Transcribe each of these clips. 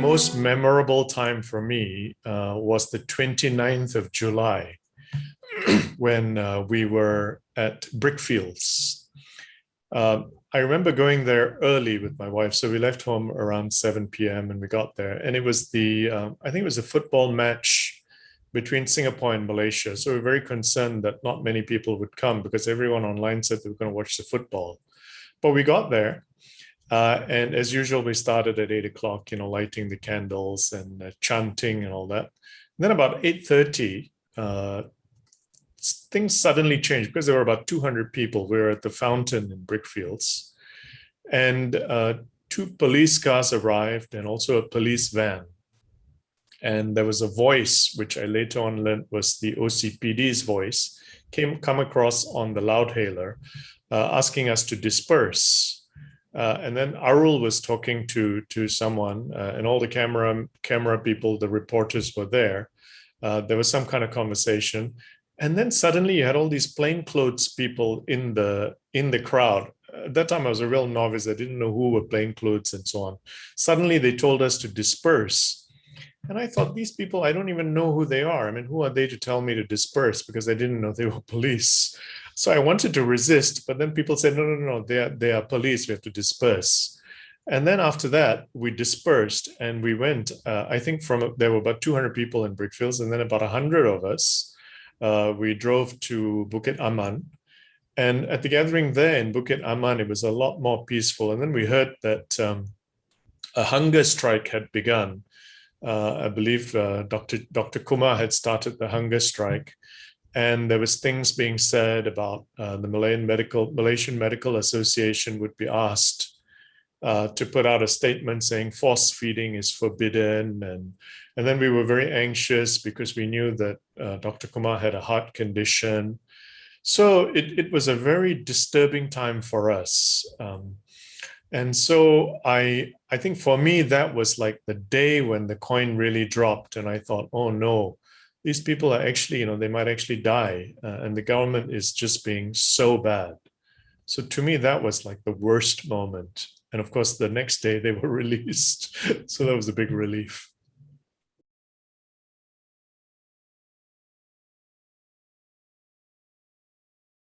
most memorable time for me was the 29th of July when we were at Brickfields. I remember going there early with my wife. So we left home around 7 p.m. and we got there. And it was I think it was a football match between Singapore and Malaysia. So we were very concerned that not many people would come because everyone online said they were going to watch the football. But we got there. And as usual, we started at 8 o'clock, lighting the candles and chanting and all that. And then about 8:30, things suddenly changed because there were about 200 people. We were at the fountain in Brickfields. And 2 police cars arrived and also a police van. And there was a voice, which I later on learned was the OCPD's voice, come across on the loudhailer, asking us to disperse. And then Arul was talking to someone, and all the camera people, the reporters were there. There was some kind of conversation, and then suddenly you had all these plainclothes people in the crowd. At that time, I was a real novice. I didn't know who were plainclothes and so on. Suddenly, they told us to disperse. And I thought, these people, I don't even know who they are. I mean, who are they to tell me to disperse? Because I didn't know they were police. So I wanted to resist, but then people said, no, they are police. We have to disperse. And then after that, we dispersed and we went, I think there were about 200 people in Brickfields and then about 100 of us. We drove to Bukit Aman. And at the gathering there in Bukit Aman, it was a lot more peaceful. And then we heard that a hunger strike had begun. I believe Dr. Kumar had started the hunger strike. And there was things being said about the Malaysian Medical Association would be asked to put out a statement saying force feeding is forbidden. And then we were very anxious because we knew that Dr. Kumar had a heart condition. So it was a very disturbing time for us. And so I think for me, that was like the day when the coin really dropped. And I thought, oh no, these people are actually, they might actually die. And the government is just being so bad. So to me, that was like the worst moment. And of course, the next day they were released. So that was a big relief.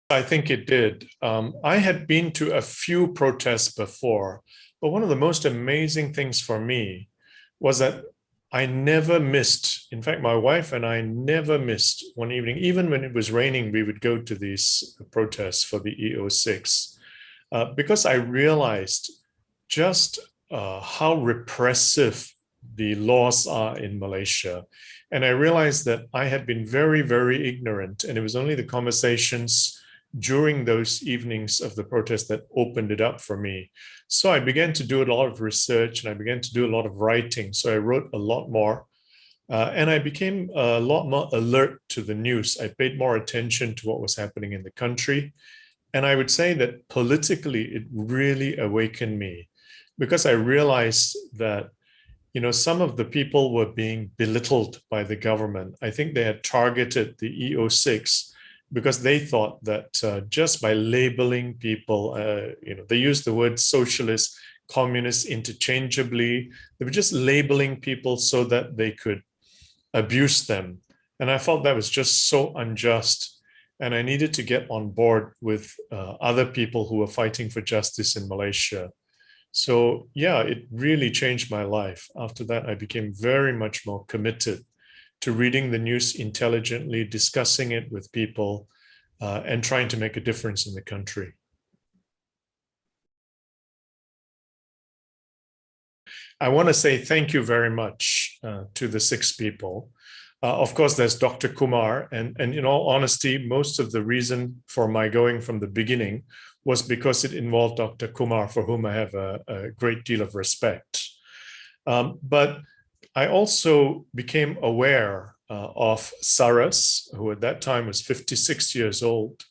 I think it did. I had been to a few protests before, but one of the most amazing things for me was that I never missed. In fact, my wife and I never missed one evening. Even when it was raining, we would go to these protests for the EO6 because I realized just how repressive the laws are in Malaysia. And I realized that I had been very, very ignorant. And it was only the conversations during those evenings of the protest that opened it up for me. So I began to do a lot of research and I began to do a lot of writing. So I wrote a lot more and I became a lot more alert to the news. I paid more attention to what was happening in the country. And I would say that politically, it really awakened me because I realized that some of the people were being belittled by the government. I think they had targeted the EO6 because they thought that just by labeling people, they used the word socialist, communist interchangeably. They were just labeling people so that they could abuse them. And I felt that was just so unjust. And I needed to get on board with other people who were fighting for justice in Malaysia. So yeah, it really changed my life. After that, I became very much more committed to reading the news intelligently, discussing it with people, and trying to make a difference in the country. I want to say thank you very much to the 6 people. Of course, there's Dr. Kumar, and in all honesty, most of the reason for my going from the beginning was because it involved Dr. Kumar, for whom I have a great deal of respect. But I also became aware of Saras, who at that time was 56 years old.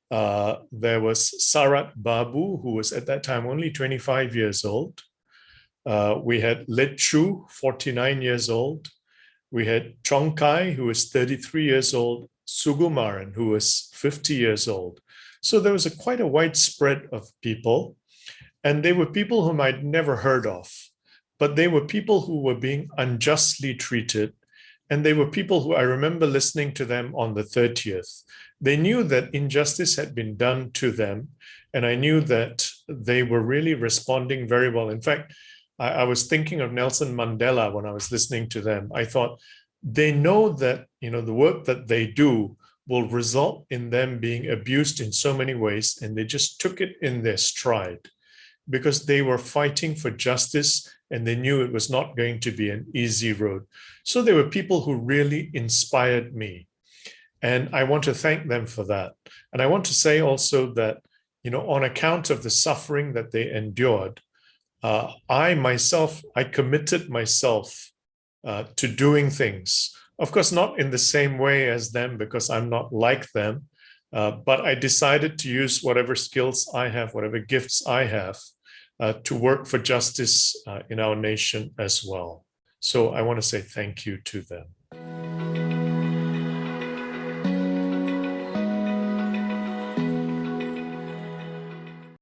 There was Sarat Babu, who was at that time only 25 years old. We had Lechu, 49 years old. We had Chongkai, who was 33 years old, Sugumaran, who was 50 years old. So there was quite a wide spread of people, and they were people whom I'd never heard of. but they were people who were being unjustly treated. And they were people who, I remember listening to them on the 30th. They knew that injustice had been done to them. And I knew that they were really responding very well. In fact, I was thinking of Nelson Mandela when I was listening to them. I thought, they know that, the work that they do will result in them being abused in so many ways. And they just took it in their stride because they were fighting for justice and they knew it was not going to be an easy road. So there were people who really inspired me. And I want to thank them for that. And I want to say also that, on account of the suffering that they endured, I committed myself to doing things. Of course, not in the same way as them because I'm not like them, but I decided to use whatever skills I have, whatever gifts I have, to work for justice in our nation as well. So I want to say thank you to them.